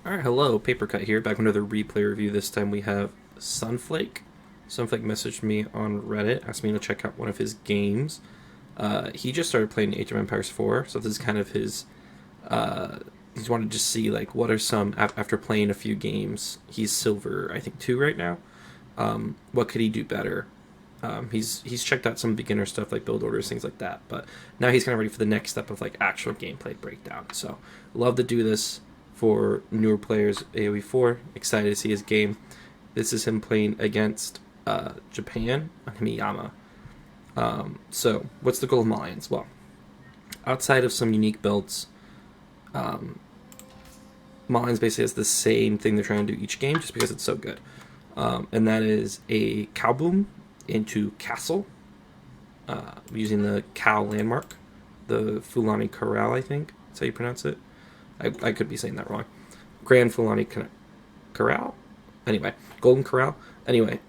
Alright, hello, Paper Cut here, back with another replay review. This time we have Sunflake. Sunflake messaged me on Reddit, asked me to check out one of his games. He just started playing Age of Empires 4, so this is kind of his, he's wanted to see, like, what are some, after playing a few games, he's silver, I think, 2 right now. What could he do better? He's checked out some beginner stuff, like build orders, things like that, but now he's kind of ready for the next step of, like, actual gameplay breakdown. So, love to do this for newer players, AOE 4. Excited to see his game. This is him playing against Japan on Himeyama. So, what's the goal of Malians? Well, outside of some unique builds, Malians basically has the same thing they're trying to do each game just because it's so good. And that is a cow boom into castle using the cow landmark, the Fulani Corral, I think that's how you pronounce it. I could be saying that wrong. Grand Fulani Corral? Anyway, Golden Corral. Anyway,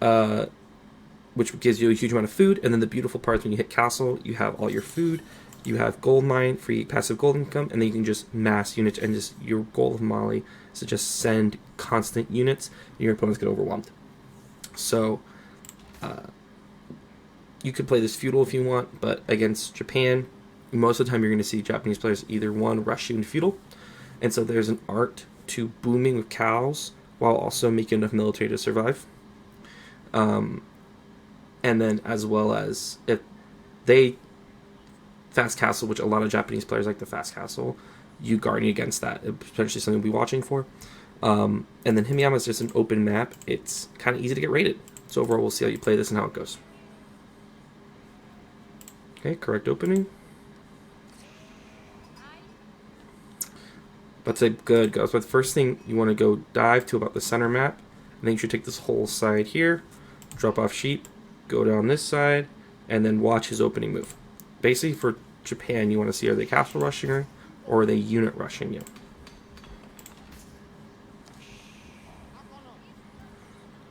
which gives you a huge amount of food, and then the beautiful part is when you hit castle, you have all your food, you have gold mine, free passive gold income, and then you can just mass units, and just your goal of Mali is to just send constant units, and your opponents get overwhelmed. So, you could play this feudal if you want, but against Japan, most of the time you're going to see Japanese players either one rush you into feudal, and so there's an art to booming with cows while also making enough military to survive. And then as well as if they fast castle, which a lot of Japanese players like the fast castle, you guarding against that. It's potentially something we'll be watching for. And then Himeyama is just an open map. It's kind of easy to get rated. So overall, we'll see how you play this and how it goes. Okay, correct opening. But say good goes. But the first thing you want to go dive to about the center map. And then you should take this whole side here, drop off sheep, go down this side, and then watch his opening move. Basically, for Japan, you want to see, are they castle rushing her or are they unit rushing you?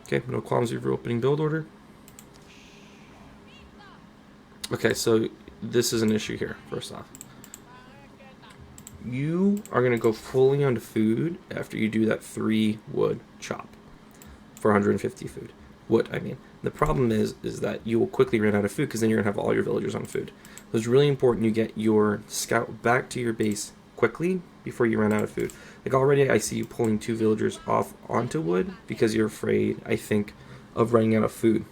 Okay, no qualms with your opening build order. Okay, so this is an issue here, first off. You are going to go fully onto food after you do that 3 wood chop for 150 food. Wood, I mean. The problem is that you will quickly run out of food because then you're going to have all your villagers on food. So it's really important you get your scout back to your base quickly before you run out of food. Like already I see you pulling 2 villagers off onto wood because you're afraid, I think, of running out of food.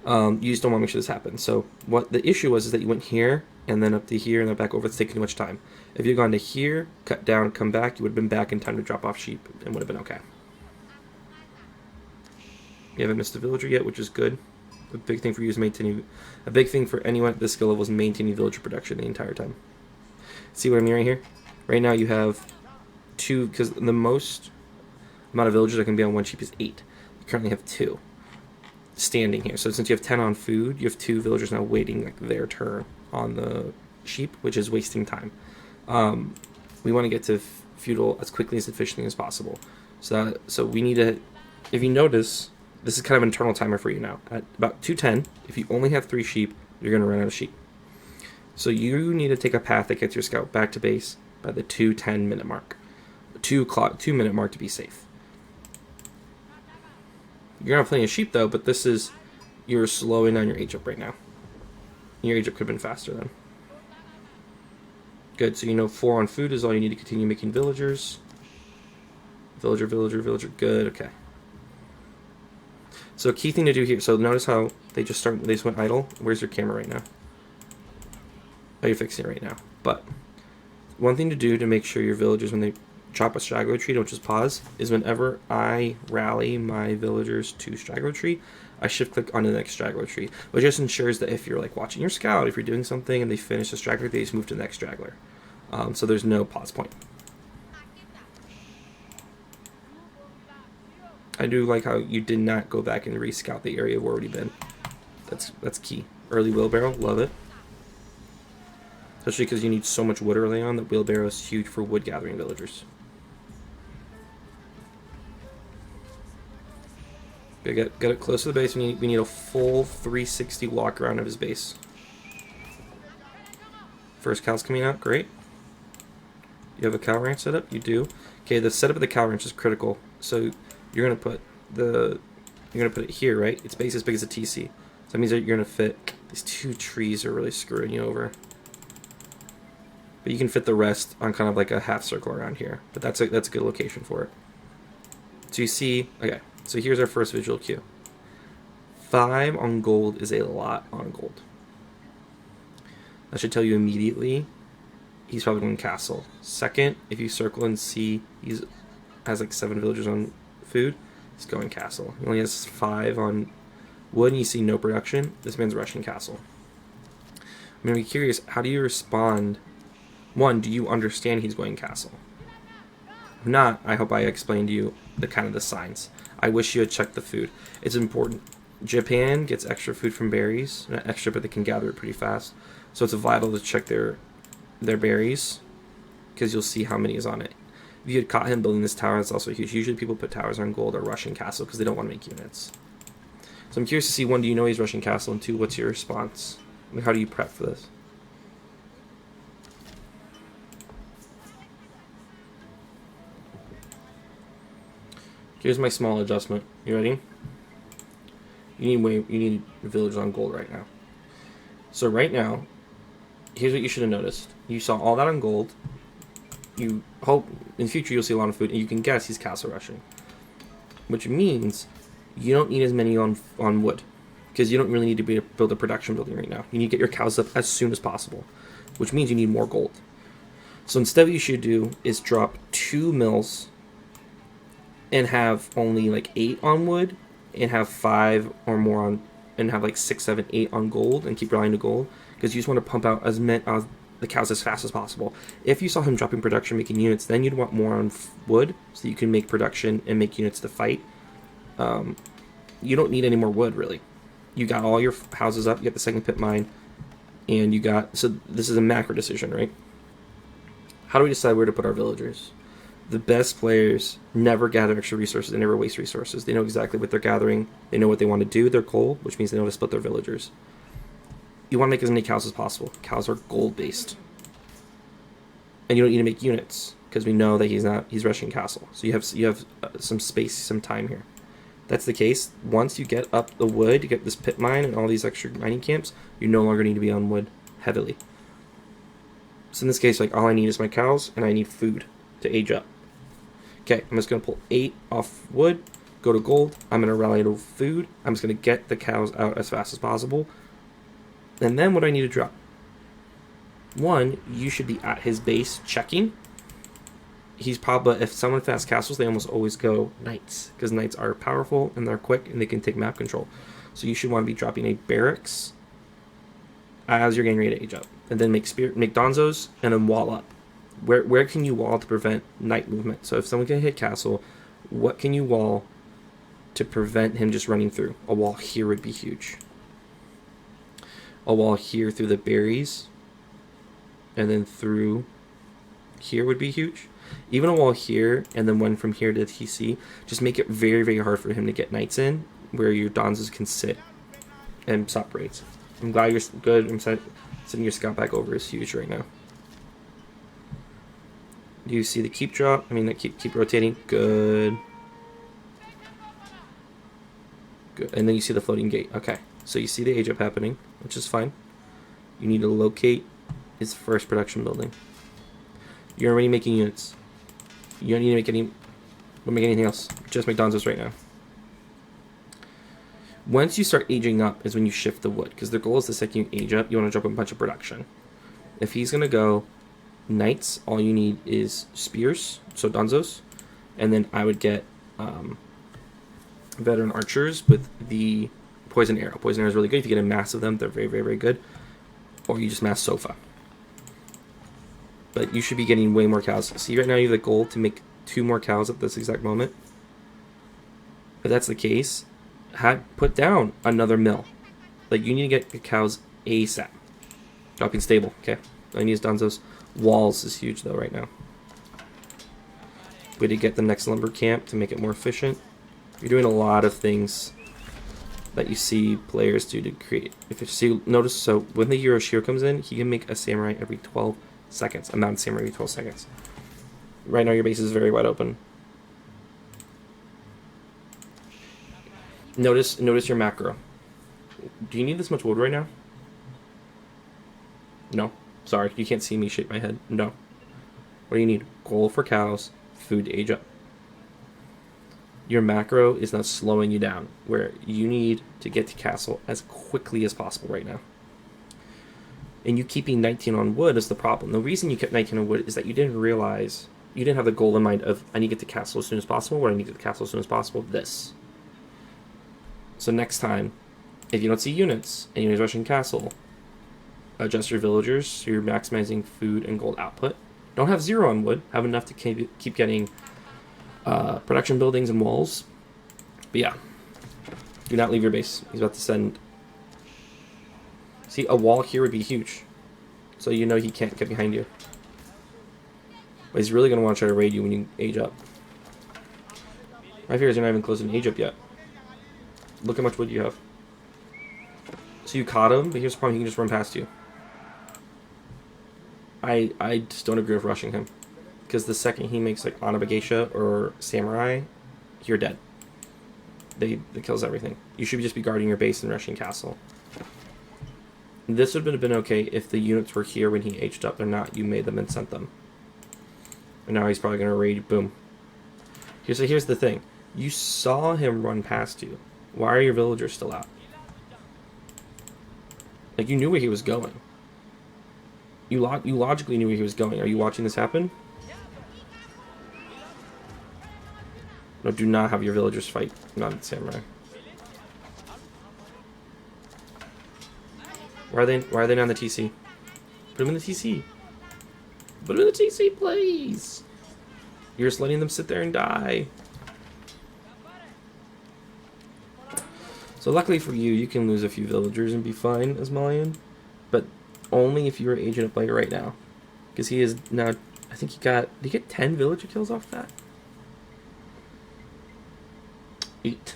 You just don't want to make sure this happens. So what the issue was is that you went here and then up to here and then back over. It's taking too much time. If you'd gone to here, cut down, come back, you would have been back in time to drop off sheep and would have been okay. You haven't missed a villager yet, which is good. A big thing for you is maintaining. A big thing for anyone at this skill level is maintaining villager production the entire time. See what I mean right here? Right now you have 2, because the most amount of villagers that can be on one sheep is 8. You currently have 2 standing here. So since you have 10 on food, you have 2 villagers now waiting like their turn on the sheep, which is wasting time. We want to get to feudal as quickly as efficiently as possible. So we need to, if you notice, this is kind of an internal timer for you now. At about 2:10, if you only have 3 sheep, you're going to run out of sheep. So you need to take a path that gets your scout back to base by the 2:10 minute mark. 2 minute mark to be safe. You're not plenty of sheep though, but this is, you're slowing down your age up right now. Your age up could have been faster then. Good, so you know 4 on food is all you need to continue making villagers. Villager, villager, villager, good, okay. So a key thing to do here, so notice how they just went idle. Where's your camera right now? Oh, you're fixing it right now. But one thing to do to make sure your villagers, when they chop a straggler tree, don't just pause, is whenever I rally my villagers to straggler tree, I shift click on the next straggler tree, which just ensures that if you're like watching your scout, if you're doing something and they finish the straggler, they just move to the next straggler. So there's no pause point. I do like how you did not go back and re-scout the area you've already been. That's key. Early wheelbarrow, love it. Especially because you need so much wood early on that wheelbarrow is huge for wood gathering villagers. Get it close to the base. We need a full 360 walk around of his base. First cow's coming out, great. You have a cow ranch set up? You do. Okay, the setup of the cow ranch is critical. So you're gonna put it here, right? Its base as big as a TC. So that means that you're gonna fit these 2 trees are really screwing you over. But you can fit the rest on kind of like a half circle around here. But that's a good location for it. So you see, okay, so here's our first visual cue. 5 on gold is a lot on gold. That should tell you immediately he's probably going castle. Second, if you circle and see has like 7 villagers on food, he's going castle. He only has 5 on wood and you see no production. This man's rushing castle. I'm going to be curious, how do you respond? 1, do you understand he's going castle? If not, I hope I explained to you the signs. I wish you had checked the food. It's important. Japan gets extra food from berries. Not extra, but they can gather it pretty fast. So it's vital to check their berries, because you'll see how many is on it. If you had caught him building this tower, that's also huge. Usually people put towers on gold or rushing castle because they don't want to make units. So I'm curious to see, 1, do you know he's rushing castle? And 2, what's your response? Like, how do you prep for this? Here's my small adjustment. You ready? You need villagers on gold right now. So right now, here's what you should have noticed. You saw all that on gold. You hope in the future you'll see a lot of food, and you can guess he's castle rushing. Which means you don't need as many on wood, because you don't really need to build a production building right now. You need to get your cows up as soon as possible, which means you need more gold. So instead what you should do is drop 2 mills and have only like 8 on wood, and have 5 or more on, and have like 6, 7, 8 on gold, and keep relying to gold, because you just want to pump out as many the cows as fast as possible. If you saw him dropping production, making units, then you'd want more on wood, so you can make production and make units to fight. You don't need any more wood, really. You got all your houses up, you got the second pit mine, and you got, so this is a macro decision, right? How do we decide where to put our villagers? The best players never gather extra resources, they never waste resources. They know exactly what they're gathering, they know what they want to do, they're gold, which means they know how to split their villagers. You want to make as many cows as possible. Cows are gold based. And you don't need to make units, because we know that he's rushing castle. So you have some space, some time here. That's the case. Once you get up the wood, you get this pit mine and all these extra mining camps, you no longer need to be on wood heavily. So in this case, like, all I need is my cows, and I need food to age up. Okay, I'm just going to pull 8 off wood, go to gold, I'm going to rally to food, I'm just going to get the cows out as fast as possible. And then what do I need to drop? 1, you should be at his base checking. He's probably, if someone fast castles, they almost always go knights, because knights are powerful and they're quick and they can take map control. So you should want to be dropping a barracks as you're getting ready to age up, and then make donzos and then wall up. Where can you wall to prevent knight movement? So if someone can hit castle, what can you wall to prevent him just running through? A wall here would be huge. A wall here through the berries, and then through here would be huge. Even a wall here, and then one from here to TC. Just make it very, very hard for him to get knights in, where your donzos can sit and stop raids. I'm glad you're good. I'm sending your scout back over is huge right now. Do you see the keep drop? I mean, that keep rotating. Good. Good. And then you see the floating gate. Okay. So you see the age up happening, which is fine. You need to locate his first production building. You're already making units. You don't need to make anything else. Just make donzos right now. Once you start aging up is when you shift the wood, because the goal is the second you age up, you want to drop a bunch of production. If he's going to go knights, all you need is spears, so donzos, and then I would get veteran archers with the poison arrow. Poison arrow is really good. If you get a mass of them, they're very, very, very good. Or you just mass sofa. But you should be getting way more cows. See, right now you have the goal to make 2 more cows at this exact moment. If that's the case, put down another mill. Like, you need to get the cows ASAP. Dropping stable, okay. I need donzos. Walls is huge though right now. Way to get the next lumber camp to make it more efficient. You're doing a lot of things that you see players do to create. If you see, notice, so when the Euroshiro comes in, he can make a samurai every 12 seconds. A mounted samurai every 12 seconds. Right now your base is very wide open. Notice your macro. Do you need this much wood right now? No. Sorry, you can't see me shake my head. No. What do you need? Coal for cows, food to age up. Your macro is not slowing you down, where you need to get to castle as quickly as possible right now. And you keeping 19 on wood is the problem. The reason you kept 19 on wood is that you didn't realize, you didn't have the goal in mind of, I need to get to castle as soon as possible. What I need to get to castle as soon as possible? This. So next time, if you don't see units and you're rushing castle, adjust your villagers so you're maximizing food and gold output. Don't have 0 on wood. Have enough to keep getting production buildings and walls. But yeah, do not leave your base. He's about to send. See, a wall here would be huge, so you know he can't get behind you. But he's really gonna want to try to raid you when you age up. My fear is you're not even close to an age up yet. Look how much wood you have. So you caught him, but here's the problem: he can just run past you. I just don't agree with rushing him, because the second he makes like Anabageisha or Samurai, you're dead. That kills everything. You should just be guarding your base and rushing castle. This would have been okay if the units were here when he aged up. They're not. You made them and sent them. And now he's probably going to raid. Boom. Here's the thing. You saw him run past you. Why are your villagers still out? Like, you knew where he was going. You logically knew where he was going. Are you watching this happen? No, do not have your villagers fight non-samurai. Why are they not on the TC? Put them in the TC. Put them in the TC, please. You're just letting them sit there and die. So luckily for you, you can lose a few villagers and be fine as Malian, but only if you're agent up like right now, because he is now. I think did he get 10 villager kills off that? 8.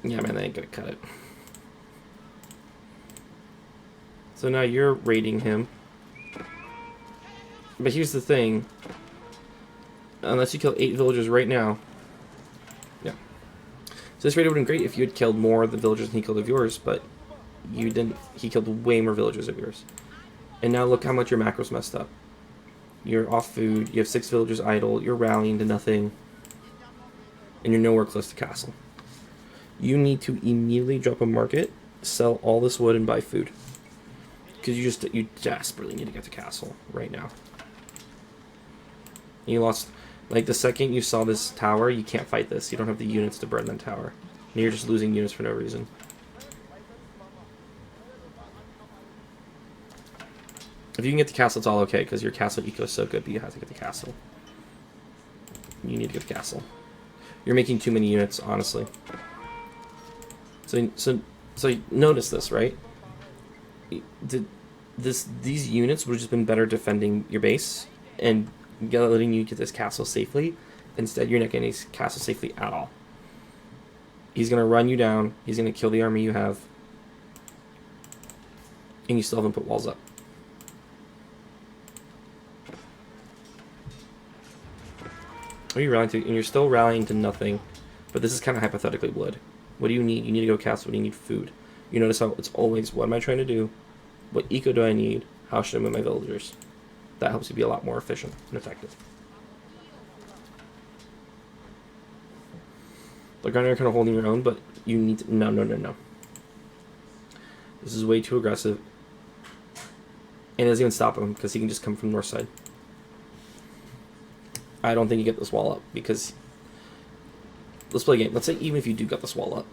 Yeah, man, they ain't gonna cut it. So now you're raiding him. But here's the thing. Unless you kill 8 villagers right now. Yeah. So this raid would have been great if you had killed more of the villagers than he killed of yours, but you didn't. He killed way more villagers of yours. And now look how much your macro's messed up. You're off food, you have 6 villagers idle, you're rallying to nothing, and you're nowhere close to castle. You need to immediately drop a market, sell all this wood, and buy food. Because you desperately need to get to castle right now. You lost, like, the second you saw this tower, you can't fight this. You don't have the units to burn that tower. And you're just losing units for no reason. If you can get the castle, it's all okay, because your castle eco is so good, but you have to get the castle. You need to get the castle. You're making too many units, honestly. So notice this, right? These units would have just been better defending your base and letting you get this castle safely. Instead, you're not getting this castle safely at all. He's going to run you down. He's going to kill the army you have. And you still haven't put walls up. What are you rallying to? And you're still rallying to nothing. But this is kind of hypothetically wood. What do you need? You need to go castle. What do you need? Food. You notice how it's always, what am I trying to do? What eco do I need? How should I move my villagers? That helps you be a lot more efficient and effective. Like, I know you're kind of holding your own, but you need to... No. This is way too aggressive. And it doesn't even stop him, because he can just come from the north side. I don't think you get this wall up, because... Let's play a game. Let's say even if you do get this wall up.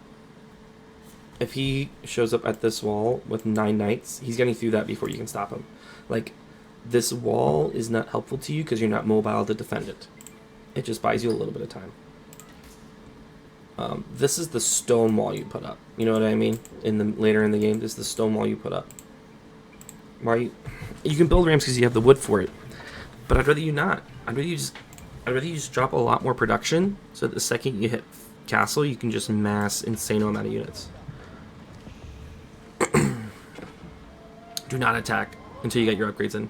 If he shows up at this wall with 9 knights, he's getting through that before you can stop him. Like, this wall is not helpful to you because you're not mobile to defend it. It just buys you a little bit of time. This is the stone wall you put up. You know what I mean? Later in the game, this is the stone wall you put up. Why? You can build ramps because you have the wood for it, but I'd rather you not. I'd rather you just drop a lot more production, so that the second you hit castle, you can just mass insane amount of units. Do not attack until you get your upgrades in.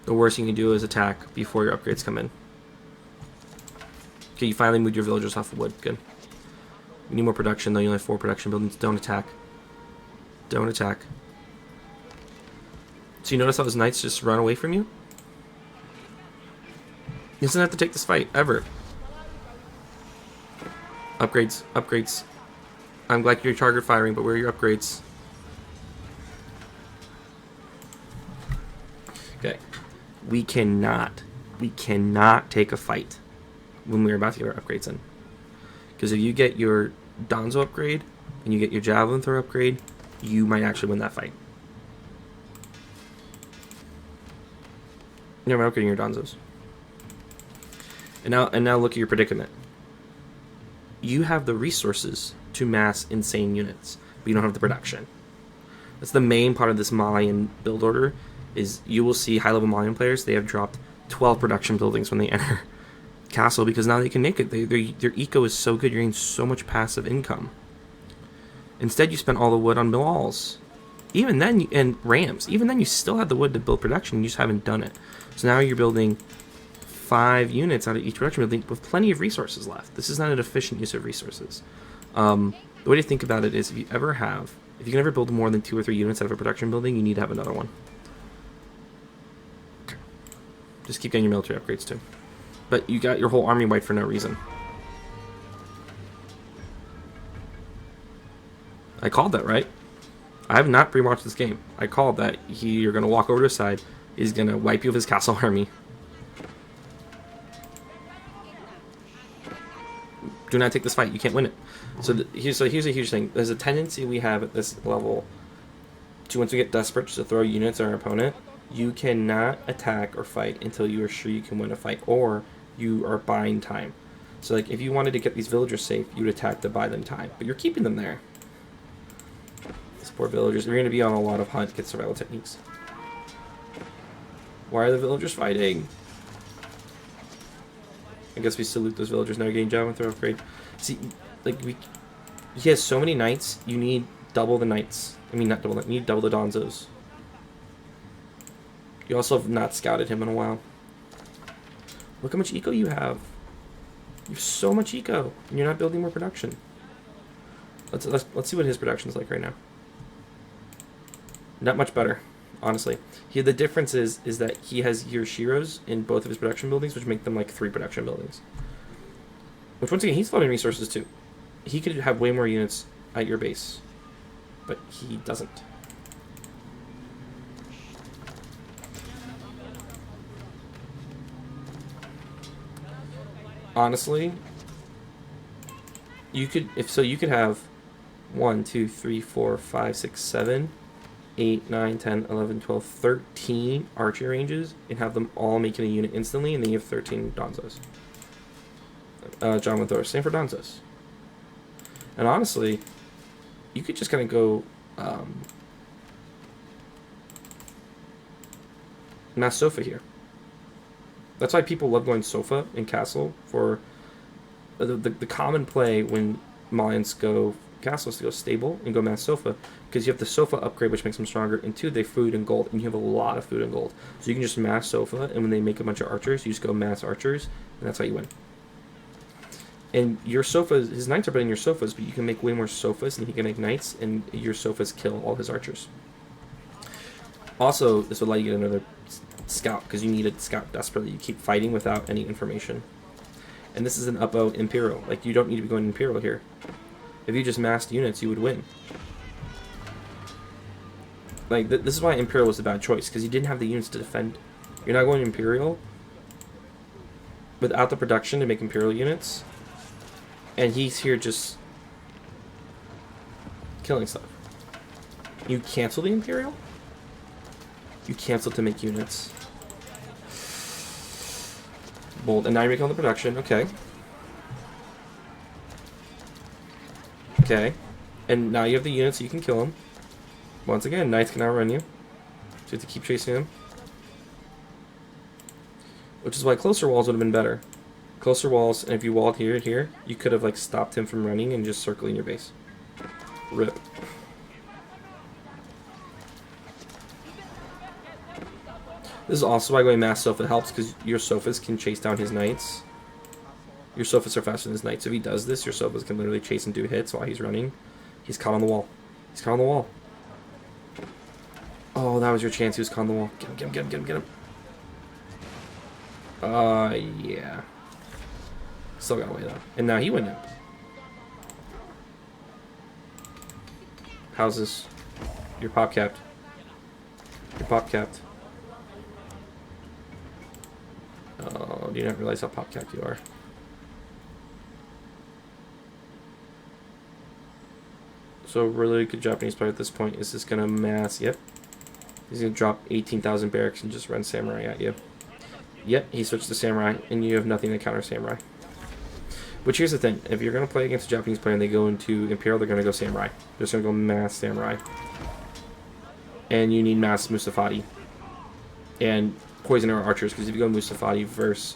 the worst thing you can do is attack before your upgrades come in. Okay, you finally moved your villagers off of wood. Good. We need more production, though. You only have 4 production buildings. Don't attack. Don't attack. So you notice how those knights just run away from you? He doesn't have to take this fight, ever. Upgrades. Upgrades. I'm glad you're target firing, but where are your upgrades? Okay. We cannot take a fight when we're about to get our upgrades in. Because if you get your Donzo upgrade and you get your Javelin Thrower upgrade, you might actually win that fight. You're not upgrading your Donzos. And now look at your predicament. You have the resources to mass insane units, but you don't have the production. That's the main part of this Malian build order, is you will see high-level Malian players, they have dropped 12 production buildings when they enter Castle, because now they can make it. Their eco is so good, you're getting so much passive income. Instead, you spent all the wood on walls. Even then, and rams. Even then, you still had the wood to build production, you just haven't done it. So now you're building 5 units out of each production building with plenty of resources left. This is not an efficient use of resources. The way to think about it is, if you can ever build more than 2 or 3 units out of a production building, you need to have another one. Just keep getting your military upgrades too. But you got your whole army white for no reason. I called that, right? I have not pre-watched this game. I called that. You're going to walk over to his side. He's going to wipe you with his castle army. Do not take this fight. You can't win it. So here's a huge thing. There's a tendency we have at this level to, once we get desperate, to throw units at our opponent. You cannot attack or fight until you are sure you can win a fight, or you are buying time. So like, if you wanted to get these villagers safe, you would attack to buy them time, but you're keeping them there. These poor villagers. You're going to be on a lot of hunt, get survival techniques. Why are the villagers fighting? I guess we salute those villagers. Now you're getting Javelin Thrower upgrade. See, like, he has so many knights, you need double the knights. I mean, not double, you need double the Donzos. You also have not scouted him in a while. Look how much eco you have. You have so much eco, and you're not building more production. Let's see what his production is like right now. Not much better, honestly. The difference is that he has Yoshiros in both of his production buildings, which make them like 3 production buildings. Which, once again, he's floating resources too. He could have way more units at your base, but he doesn't. Honestly, you could have 1, 2, 3, 4, 5, 6, 7, 8, 9, 10, 11, 12, 13 archer ranges and have them all making a unit instantly, and then you have 13 Donzos. John with Thor. Same for Donzos. And honestly, you could just kind of go mass Sofa here. That's why people love going Sofa in Castle. For the common play when Malians go Castle is to go Stable and go mass Sofa, because you have the Sofa upgrade, which makes them stronger, and 2, they food and gold, and you have a lot of food and gold. So you can just mass Sofa, and when they make a bunch of archers, you just go mass archers, and that's how you win. And your Sofas, his knights are better than your Sofas, but you can make way more Sofas, and he can make knights, and your Sofas kill all his archers. Also, this would allow you to get another scout, because you need a scout desperately. You keep fighting without any information. And this is an Uppo Imperial. Like, you don't need to be going Imperial here. If you just massed units, you would win. Like, this is why Imperial was a bad choice, because you didn't have the units to defend. You're not going Imperial without the production to make Imperial units, and he's here just killing stuff. You cancel the Imperial? You cancel to make units. Bold. And now you're making all the production. Okay. Okay. And now you have the units so you can kill him. Once again, knights can outrun you. So you have to keep chasing him. Which is why closer walls would have been better. Closer walls, and if you walled here and here, you could have like stopped him from running and just circling your base. RIP. This is also why going mass Sofa helps, because your Sofas can chase down his knights. Your Sofas are faster than his knights. So if he does this, your Sofas can literally chase and do hits while he's running. He's caught on the wall. He's caught on the wall. Oh, that was your chance. He was caught on the wall. Get him, get him, get him, get him, get him. Yeah. Still got away, though. And now he went in. How's this? You're pop capped. You're pop capped. Oh, do you not realize how pop capped you are? So really good Japanese player at this point is just gonna mass. Yep. He's gonna drop 18,000 barracks and just run samurai at you. Yep, he switched to samurai, and you have nothing to counter samurai. Which here's the thing: if you're gonna play against a Japanese player and they go into Imperial, they're gonna go samurai. They're just gonna go mass samurai, and you need mass Mustafati and poison arrow archers. Because if you go Mustafati versus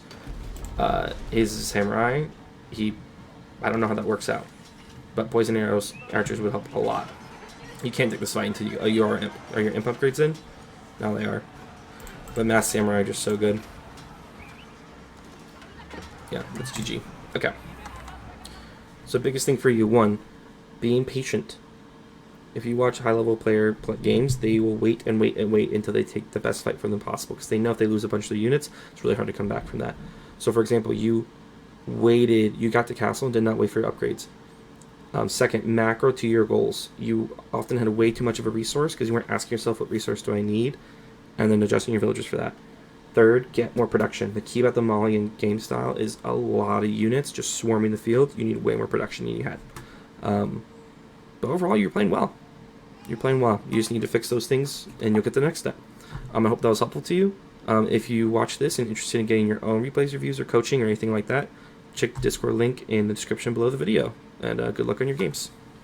his samurai, I don't know how that works out, but poison arrows archers would help a lot. You can't take this fight until are your imp upgrades in? Now they are. But mass samurai are just so good. Yeah, that's GG. Okay. So biggest thing for you, one, being patient. If you watch high-level player games, they will wait and wait and wait until they take the best fight for them possible, because they know if they lose a bunch of their units, it's really hard to come back from that. So for example, you got to castle and did not wait for your upgrades. Second, macro to your goals. You often had way too much of a resource because you weren't asking yourself what resource do I need, and then adjusting your villagers for that. Third, get more production. The key about the Malian game style is a lot of units just swarming the field. You need way more production than you had. But overall, you're playing well. You're playing well. You just need to fix those things, and you'll get the next step. I hope that was helpful to you. If you watch this and interested in getting your own replays, reviews, or coaching, or anything like that, check the Discord link in the description below the video. And good luck on your games.